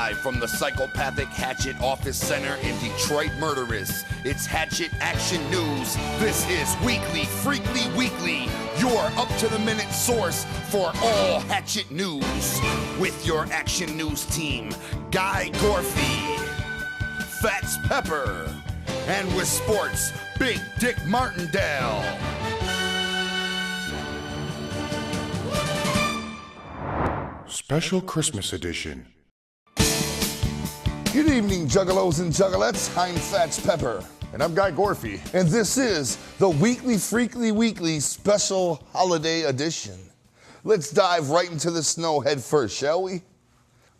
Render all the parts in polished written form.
Live from the Psychopathic Hatchet Office Center in Detroit Murderous, it's Hatchet Action News. This is Weekly, Freekly Weekly, your up-to-the-minute source for all Hatchet news. With your Action News team, Guy Gorfie, Fats Pepper, and with sports, Big Dick Martindale. Special Christmas edition. Good evening, juggalos and juggalettes. I'm Fats Pepper. And I'm Guy Gorfie. And this is the Weekly Freekly Weekly Special Holiday Edition. Let's dive right into the snow head first, shall we?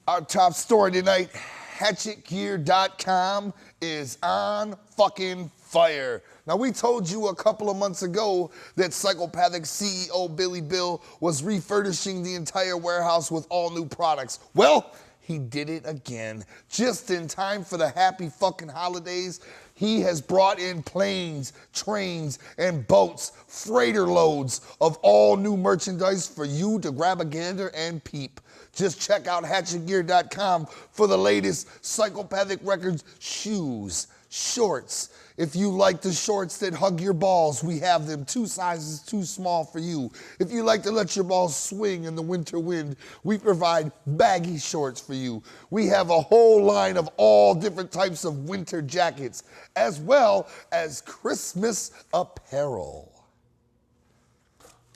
Our top story tonight, HatchetGear.com is on fucking fire. Now, we told you a couple of months ago that Psychopathic CEO Billy Bill was refurbishing the entire warehouse with all new products. Well, he did it again. Just in time for the happy fucking holidays, he has brought in planes, trains, and boats, freighter loads of all new merchandise for you to grab a gander and peep. Just check out HatchetGear.com for the latest Psychopathic Records shoes, shorts. If you like the shorts that hug your balls, we have them 2 sizes too small for you. If you like to let your balls swing in the winter wind, we provide baggy shorts for you. We have a whole line of all different types of winter jackets, as well as Christmas apparel.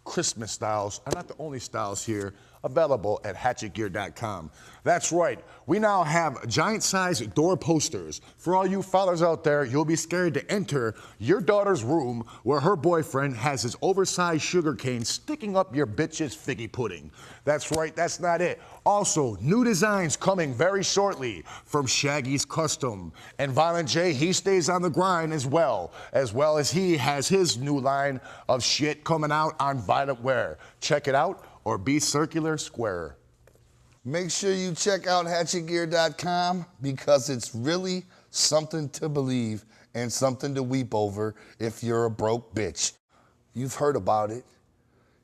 Christmas styles are not the only styles here available at HatchetGear.com. That's right, we now have giant-sized door posters. For all you fathers out there, you'll be scared to enter your daughter's room where her boyfriend has his oversized sugar cane sticking up your bitch's figgy pudding. That's right, that's not it. Also, new designs coming very shortly from Shaggy's Custom. And Violent J, he stays on the grind as well as he has his new line of shit coming out on Violent Wear. Check it out, or be circular square. Make sure you check out HatchetGear.com because it's really something to believe and something to weep over if you're a broke bitch. You've heard about it.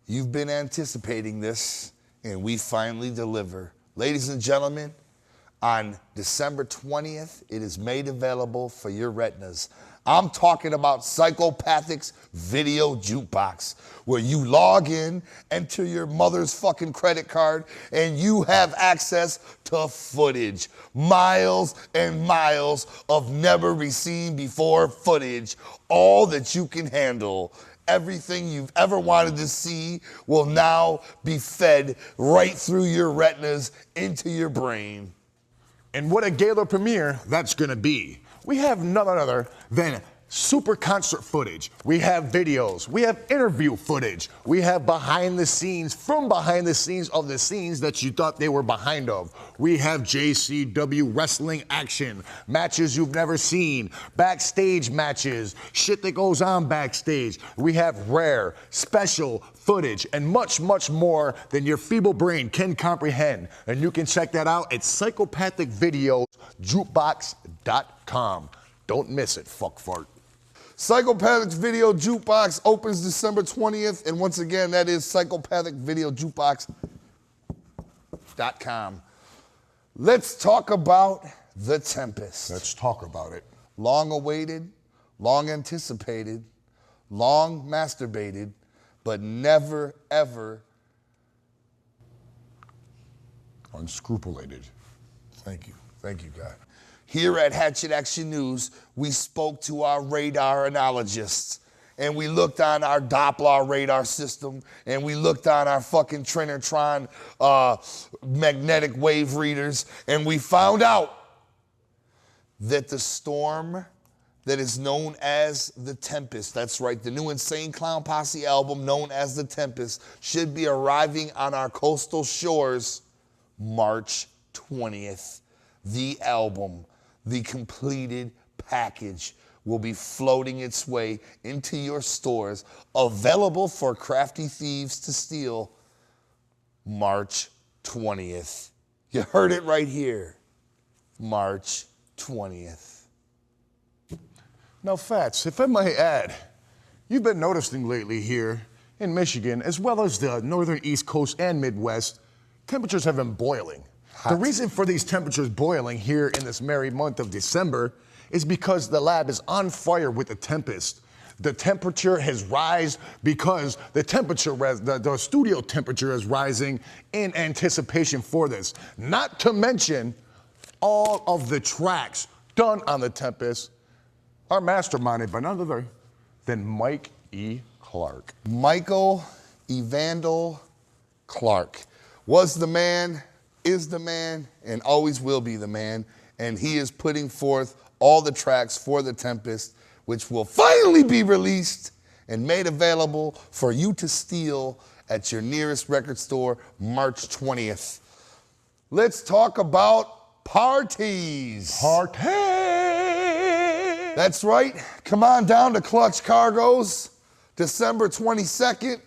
You've been anticipating this, and we finally deliver. Ladies and gentlemen, on December 20th, it is made available for your retinas. I'm talking about Psychopathic's Video Jukebox, where you log in, enter your mother's fucking credit card, and you have access to footage. Miles and miles of never-seen-before footage, all that you can handle. Everything you've ever wanted to see will now be fed right through your retinas into your brain. And what a gala premiere that's gonna be. We have none other than super concert footage. We have videos. We have interview footage. We have behind the scenes of the scenes that you thought they were behind of. We have JCW wrestling action, matches you've never seen, backstage matches, shit that goes on backstage. We have rare, special footage, and much, much more than your feeble brain can comprehend. And you can check that out at psychopathicvideojukebox.com. Don't miss it, fuck fart. Psychopathic Video Jukebox opens December 20th, and once again, that is psychopathicvideojukebox.com. Let's talk about The Tempest. Let's talk about it. Long awaited, long anticipated, long masturbated, but never, ever unscrupulated. Thank you, Guy. Here at Hatchet Action News, we spoke to our radar analogists, and we looked on our Doppler radar system, and we looked on our fucking Trinitron magnetic wave readers, and we found out that the storm that is known as The Tempest, that's right, the new Insane Clown Posse album known as The Tempest, should be arriving on our coastal shores March 20th. The album, the completed package, will be floating its way into your stores, available for crafty thieves to steal March 20th. You heard it right here, March 20th. Now, Fats, if I might add, you've been noticing lately here in Michigan, as well as the northern East Coast and Midwest, temperatures have been boiling. The reason for these temperatures boiling here in this merry month of December is because the lab is on fire with the tempest. The temperature has risen because the studio temperature is rising in anticipation for this. Not to mention all of the tracks done on the tempest are masterminded by none other than Mike E. Clark. Michael Evandel Clark was the man, is the man, and always will be the man. And he is putting forth all the tracks for The Tempest, which will finally be released and made available for you to steal at your nearest record store March 20th. Let's talk about parties. Party! That's right. Come on down to Clutch Cargo's December 22nd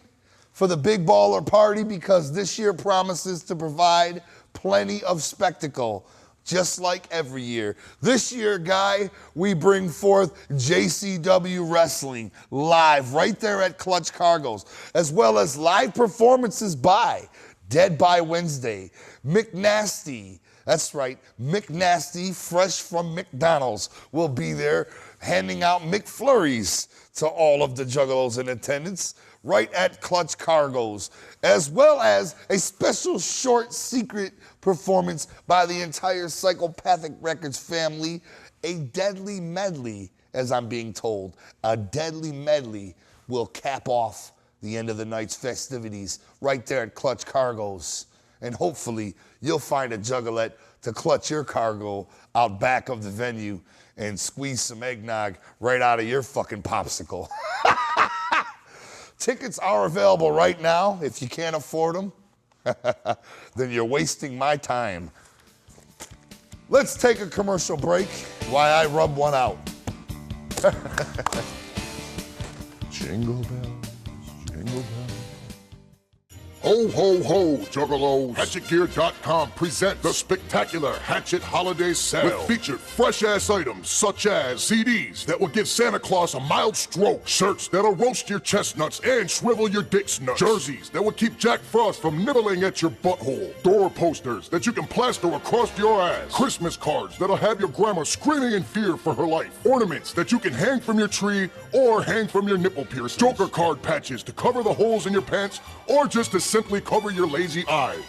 for the Big Baller Party, because this year promises to provide plenty of spectacle, just like every year. This year, Guy, we bring forth JCW Wrestling live right there at Clutch Cargo's, as well as live performances by Dead by Wednesday, McNasty. That's right, McNasty, fresh from McDonald's, will be there handing out McFlurries to all of the juggalos in attendance right at Clutch Cargo's, as well as a special short secret performance by the entire Psychopathic Records family, a deadly medley, as I'm being told. A deadly medley will cap off the end of the night's festivities right there at Clutch Cargo's. And hopefully you'll find a juggalette to clutch your cargo out back of the venue and squeeze some eggnog right out of your fucking popsicle. Tickets are available right now. If you can't afford them, then you're wasting my time. Let's take a commercial break while I rub one out. Jingle bells, jingle bells. Ho, ho, ho, juggalos. HatchetGear.com presents the spectacular Hatchet Holiday Sale with featured fresh-ass items such as CDs that will give Santa Claus a mild stroke, shirts that'll roast your chestnuts and shrivel your dick's nuts, jerseys that will keep Jack Frost from nibbling at your butthole, door posters that you can plaster across your ass, Christmas cards that'll have your grandma screaming in fear for her life, ornaments that you can hang from your tree or hang from your nipple piercings, Joker card patches to cover the holes in your pants or just to simply cover your lazy eye.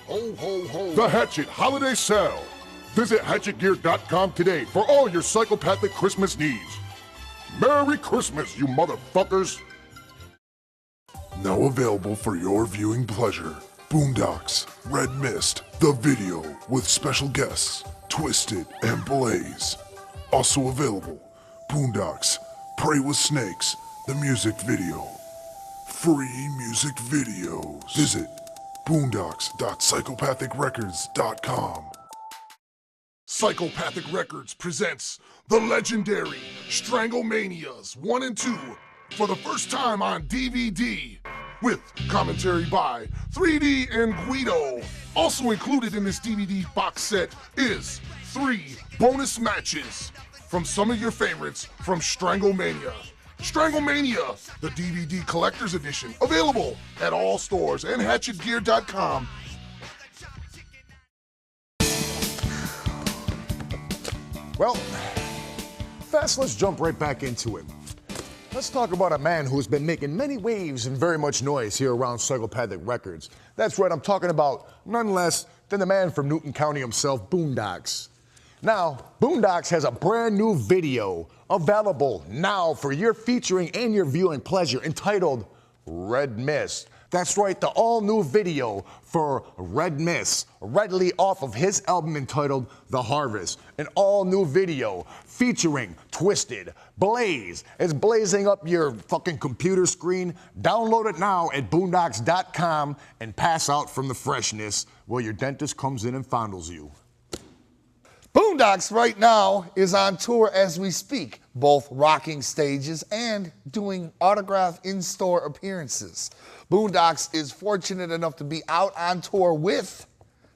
Ho, ho, ho. The Hatchet Holiday Sale. Visit HatchetGear.com today for all your psychopathic Christmas needs. Merry Christmas, you motherfuckers. Now available for your viewing pleasure, Boondocks Red Mist, the video with special guests, Twisted and Blaze. Also available, Boondocks Pray with Snakes, the music video. Free music videos. Visit boondocks.psychopathicrecords.com. Psychopathic Records presents the legendary Stranglemanias 1 and 2 for the first time on DVD, with commentary by 3D and Guido. Also included in this DVD box set is 3 bonus matches from some of your favorites from Stranglemania. Stranglemania, the DVD Collector's Edition, available at all stores and HatchetGear.com. Well, fast, let's jump right back into it. Let's talk about a man who's been making many waves and very much noise here around Psychopathic Records. That's right, I'm talking about none less than the man from Newton County himself, Boondocks. Now, Boondocks has a brand new video available now for your featuring and your viewing pleasure, entitled Red Mist. That's right, the all-new video for Red Mist, readily off of his album entitled The Harvest. An all-new video featuring Twisted. Blaze is blazing up your fucking computer screen. Download it now at boondocks.com and pass out from the freshness while your dentist comes in and fondles you. Boondocks right now is on tour as we speak, both rocking stages and doing autograph in-store appearances. Boondocks is fortunate enough to be out on tour with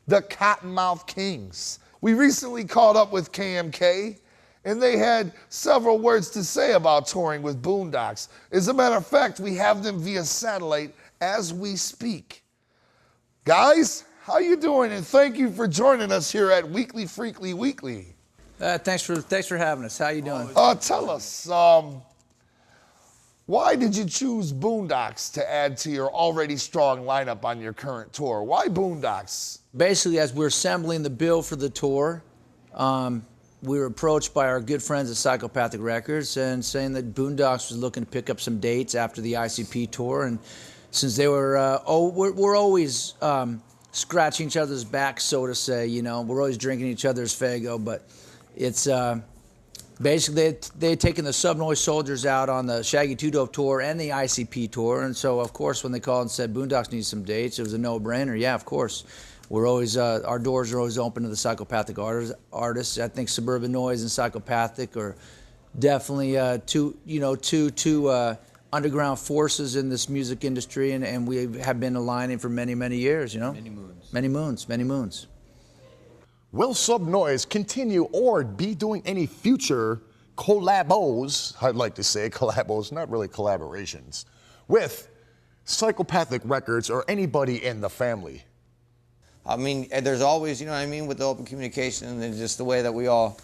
the Cottonmouth Kings. We recently caught up with KMK, and they had several words to say about touring with Boondocks. As a matter of fact, we have them via satellite as we speak. Guys, how you doing? And thank you for joining us here at Weekly Freekly Weekly. Thanks for having us. How you doing? Tell us, why did you choose Boondocks to add to your already strong lineup on your current tour? Why Boondocks? Basically, as we're assembling the bill for the tour, we were approached by our good friends at Psychopathic Records and saying that Boondocks was looking to pick up some dates after the ICP tour, and since they were, we're always scratching each other's backs, so to say. You know, we're always drinking each other's Fago, but it's basically they had taken the Subnoise Soldiers out on the Shaggy Two Dope tour and the ICP tour, and so of course when they called and said Boondocks needs some dates, it was a no-brainer. Yeah, of course. We're always our doors are always open to the psychopathic artists. I think Suburban Noise and Psychopathic are definitely two underground forces in this music industry, and we have been aligning for many years. You know, many moons. Will Subnoise continue or be doing any future collabos? I'd like to say collabos, not really collaborations, with Psychopathic Records or anybody in the family? I mean, there's always, you know what I mean, with the open communication and just the way that we all,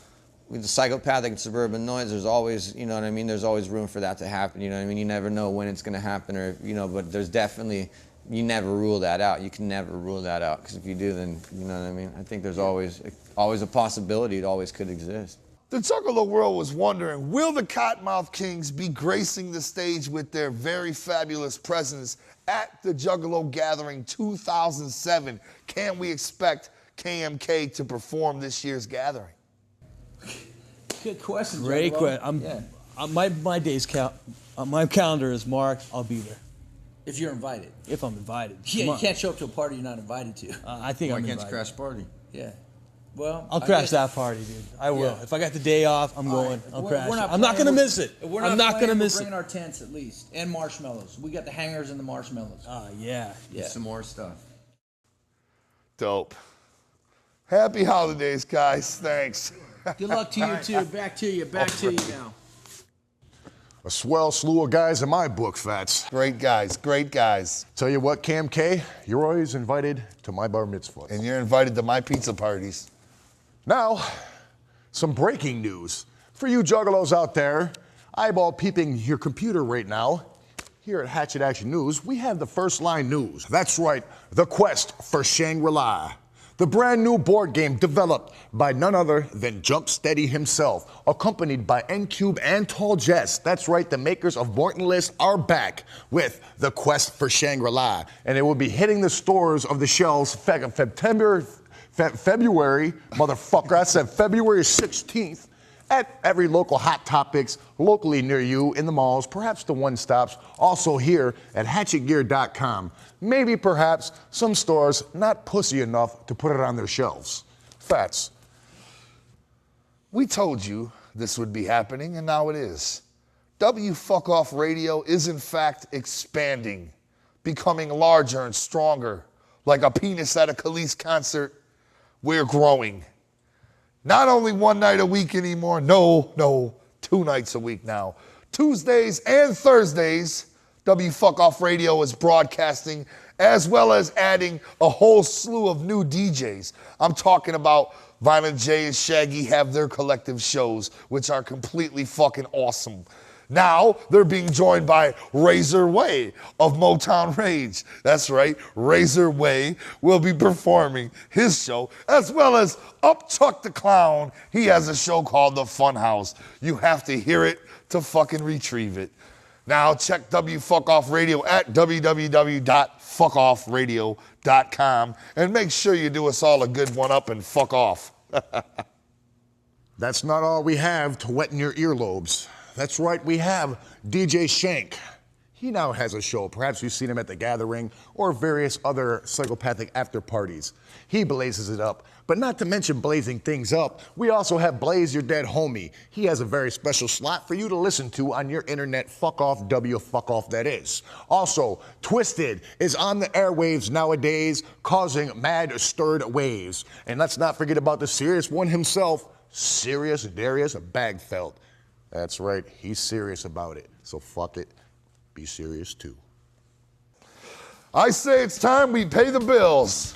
with the Psychopathic and Suburban Noise, there's always, you know what I mean, there's always room for that to happen, you know what I mean? You never know when it's going to happen or, you know, but there's definitely, you never rule that out. You can never rule that out, because if you do, then, you know what I mean? I think there's always a possibility. It always could exist. The Juggalo world was wondering, will the Cottonmouth Kings be gracing the stage with their very fabulous presence at the Juggalo Gathering 2007? Can we expect KMK to perform this year's gathering? Good question. Great Juggalo. question. My days count. My calendar is marked. I'll be there If you're invited. if I'm invited. Yeah, you can't show up to a party you're not invited to. I think I'm invited. crash party. Yeah. Well, I'll I crash guess- that party, dude. I will. Yeah. If I got the day off, I'm All going. right. I'll We're crash. not I'm not playing, gonna miss it. We're I'm not not gonna miss We're it. bringing our tents at least and marshmallows. We got the hangers and the marshmallows. Yeah. Yeah. Some more stuff. Dope. Happy holidays, guys. Thanks. Good luck to you too. Back to you now. A swell slew of guys in my book, Fats. Great guys, great guys. Tell you what, KMK, you're always invited to my bar mitzvah. And you're invited to my pizza parties. Now, some breaking news. For you juggalos out there, eyeball peeping your computer right now, here at Hatchet Action News, we have the first line news. That's right, the quest for Shangri-La. The brand new board game developed by none other than Jump Steady himself, accompanied by N-Cube and Tall Jess. That's right, the makers of Morton List are back with the quest for Shangri-La. And it will be hitting the stores of the shelves February, motherfucker, I said February 16th, at every local Hot Topics locally near you in the malls, perhaps the one-stops, also here at hatchetgear.com. Maybe perhaps some stores not pussy enough to put it on their shelves. Fats. We told you this would be happening, and now it is. W Fuck Off Radio is in fact expanding, becoming larger and stronger. Like a penis at a Khalees concert, we're growing. Not only one night a week anymore, no, 2 nights a week now. Tuesdays and Thursdays, W Fuck Off Radio is broadcasting, as well as adding a whole slew of new DJs. I'm talking about Violent J and Shaggy have their collective shows, which are completely fucking awesome. Now, they're being joined by Razor Way of Motown Rage. That's right, Razor Way will be performing his show, as well as Upchuck the Clown. He has a show called The Funhouse. You have to hear it to fucking retrieve it. Now, check W Fuck Off Radio at www.fuckoffradio.com and make sure you do us all a good one up and fuck off. That's not all we have to wet in your earlobes. That's right, we have DJ Shank. He now has a show. Perhaps you've seen him at the Gathering or various other psychopathic after parties. He blazes it up. But not to mention blazing things up, we also have Blaze Your Dead Homie. He has a very special slot for you to listen to on your internet fuck off, W fuck off that is. Also, Twisted is on the airwaves nowadays, causing mad stirred waves. And let's not forget about the serious one himself, Serious Darius Bagfeld. That's right, he's serious about it. So fuck it, be serious too. I say it's time we pay the bills.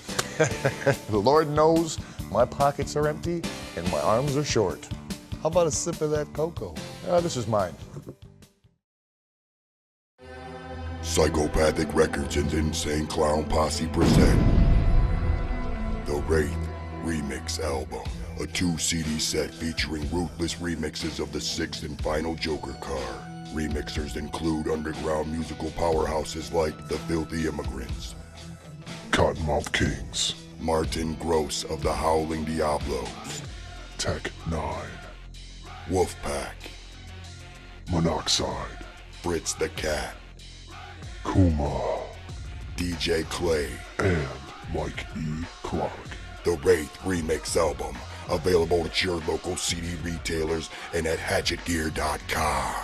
Lord knows my pockets are empty and my arms are short. How about a sip of that cocoa? This is mine. Psychopathic Records and Insane Clown Posse present The Wraith Remix Album, a 2-CD set featuring ruthless remixes of the 6th and final Joker card. Remixers include underground musical powerhouses like The Filthy Immigrants, Cottonmouth Kings, Martin Gross of the Howling Diablos, Tech 9, Wolfpack, Monoxide, Fritz the Cat, Kuma, DJ Clay, and Mike E. Clark. The Wraith Remix Album, available at your local CD retailers and at hatchetgear.com.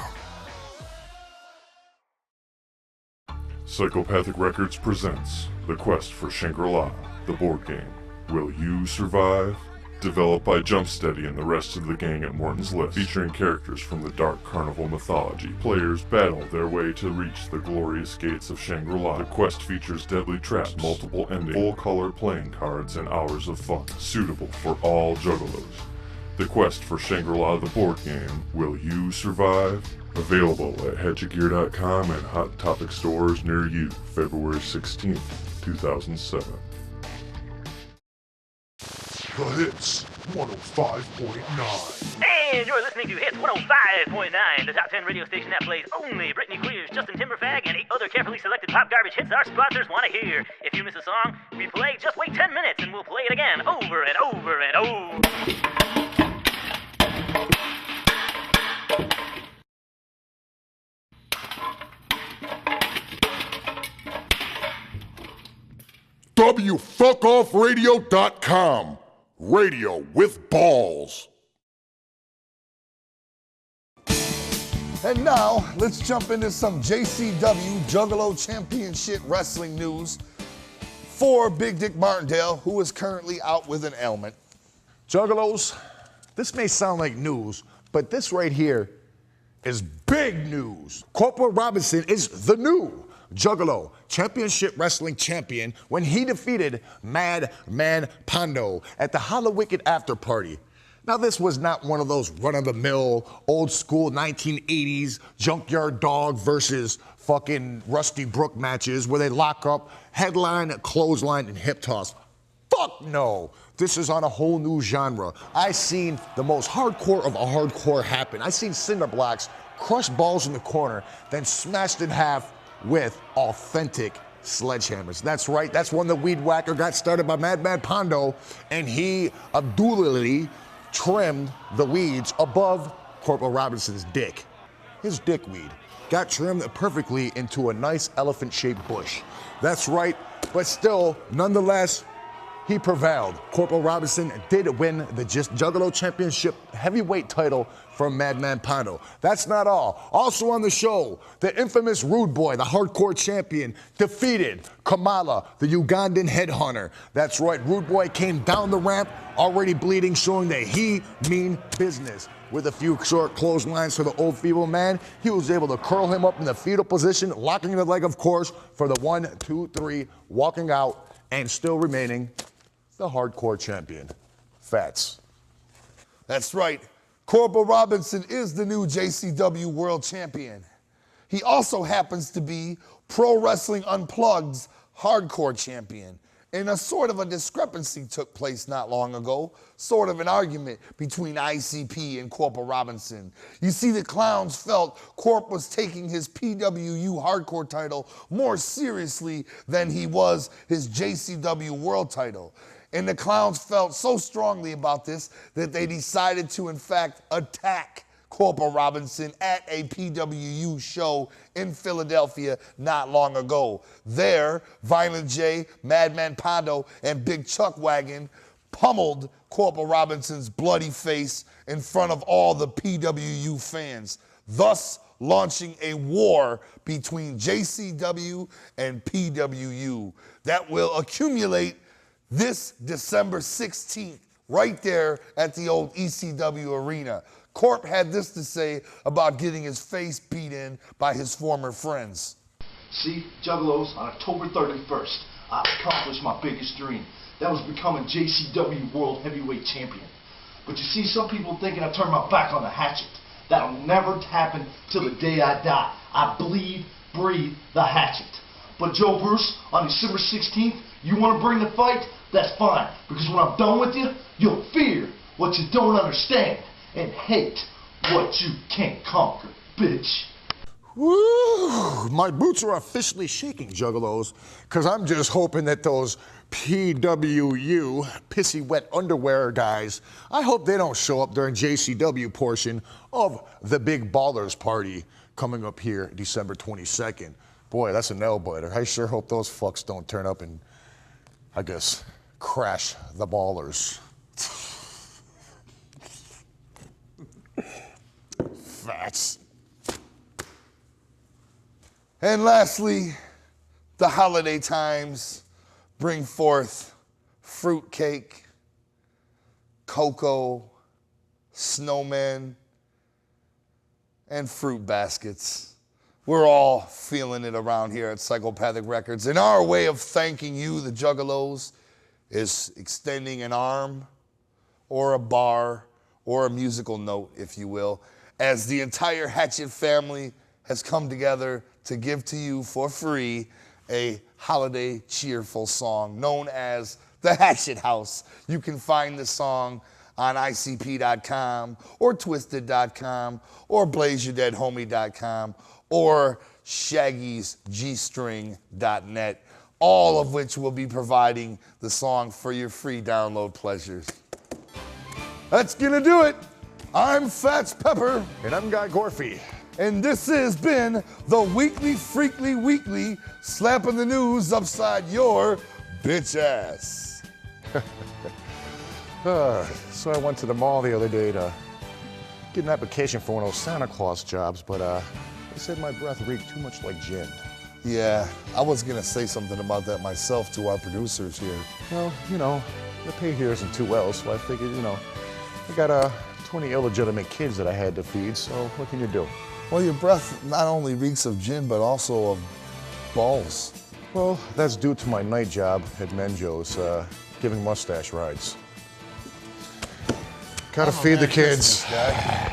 Psychopathic Records presents The Quest for Shangri-La, the board game. Will you survive? Developed by Jumpsteady and the rest of the gang at Morton's List, featuring characters from the Dark Carnival mythology. Players battle their way to reach the glorious gates of Shangri-La. The quest features deadly traps, multiple endings, full-color playing cards, and hours of fun, suitable for all juggalos. The Quest for Shangri-La, the board game. Will you survive? Available at hatchetgear.com and Hot Topic stores near you, February 16th, 2007. The Hits 105.9. And you're listening to Hits 105.9, the top 10 radio station that plays only Britney Queers, Justin Timberfag, and 8 other carefully selected pop garbage hits our sponsors want to hear. If you miss a song, replay, just wait 10 minutes and we'll play it again over and over and over. WFuckOffRadio.com. Radio with balls. And now, let's jump into some JCW Juggalo Championship Wrestling news for Big Dick Martindale, who is currently out with an ailment. Juggalos, this may sound like news, but this right here is big news. Corporal Robinson is the new Juggalo Championship Wrestling Champion when he defeated Madman Pondo at the Hallowicked After Party. Now, this was not one of those run-of-the-mill, old-school 1980s Junkyard Dog versus fucking Rusty Brook matches where they lock up, headline, clothesline, and hip toss. Fuck no. This is on a whole new genre. I seen the most hardcore of a hardcore happen. I seen cinder blocks crush balls in the corner, then smashed in half with authentic sledgehammers. That's right, that's when the weed whacker got started by Madman Pondo, and he abdully trimmed the weeds above Corporal Robinson's dick. His dickweed got trimmed perfectly into a nice elephant-shaped bush. That's right, but still, nonetheless, he prevailed. Corporal Robinson did win the Juggalo Championship heavyweight title from Madman Pondo. That's not all. Also on the show, the infamous Rude Boy, the hardcore champion, defeated Kamala, the Ugandan headhunter. That's right, Rude Boy came down the ramp, already bleeding, showing that he mean business. With a few short clotheslines to the old feeble man, he was able to curl him up in the fetal position, locking the leg, of course, for the 1, 2, 3, walking out, and still remaining the hardcore champion. Fats. That's right. Corporal Robinson is the new JCW World Champion. He also happens to be Pro Wrestling Unplugged's Hardcore Champion. And a sort of a discrepancy took place not long ago, sort of an argument between ICP and Corporal Robinson. You see, the clowns felt Corp was taking his PWU Hardcore title more seriously than he was his JCW World title. And the clowns felt so strongly about this that they decided to, in fact, attack Corporal Robinson at a PWU show in Philadelphia not long ago. There, Violent J, Madman Pondo, and Big Chuck Wagon pummeled Corporal Robinson's bloody face in front of all the PWU fans, thus launching a war between JCW and PWU that will accumulate this December 16th, right there at the old ECW arena. Corp had this to say about getting his face beat in by his former friends. See, Juggalos, on October 31st, I accomplished my biggest dream. That was becoming JCW World Heavyweight Champion. But you see, some people thinking I turned my back on the hatchet. That'll never happen till the day I die. I bleed, breathe the hatchet. But Joe Bruce, on December 16th, you want to bring the fight? That's fine. Because when I'm done with you, you'll fear what you don't understand and hate what you can't conquer, bitch. Woo! My boots are officially shaking, Juggalos, because I'm just hoping that those PWU, pissy wet underwear guys, I hope they don't show up during JCW portion of the Big Ballers Party coming up here December 22nd. Boy, that's a nail biter. I sure hope those fucks don't turn up and, I guess, crash the ballers. Fats. And lastly, the holiday times bring forth fruitcake, cocoa, snowmen, and fruit baskets. We're all feeling it around here at Psychopathic Records. And our way of thanking you, the Juggalos, is extending an arm or a bar or a musical note, if you will, as the entire Hatchet family has come together to give to you for free a holiday cheerful song known as The Hatchet House. You can find the song on ICP.com or Twisted.com or BlazeYourDeadHomie.com or Shaggy's Gstring.net, all of which will be providing the song for your free download pleasures. That's gonna do it. I'm Fats Pepper. And I'm Guy Gorfy. And this has been the Weekly Freekly Weekly, slapping the news upside your bitch ass. So I went to the mall the other day to get an application for one of those Santa Claus jobs, but they said my breath reeked too much like gin. Yeah, I was gonna say something about that myself to our producers here. Well, you know, the pay here isn't too well, so I figured, you know, I got 20 illegitimate kids that I had to feed, so what can you do? Well, your breath not only reeks of gin, but also of balls. Well, that's due to my night job at Menjo's, giving mustache rides. Gotta feed the kids. Guy.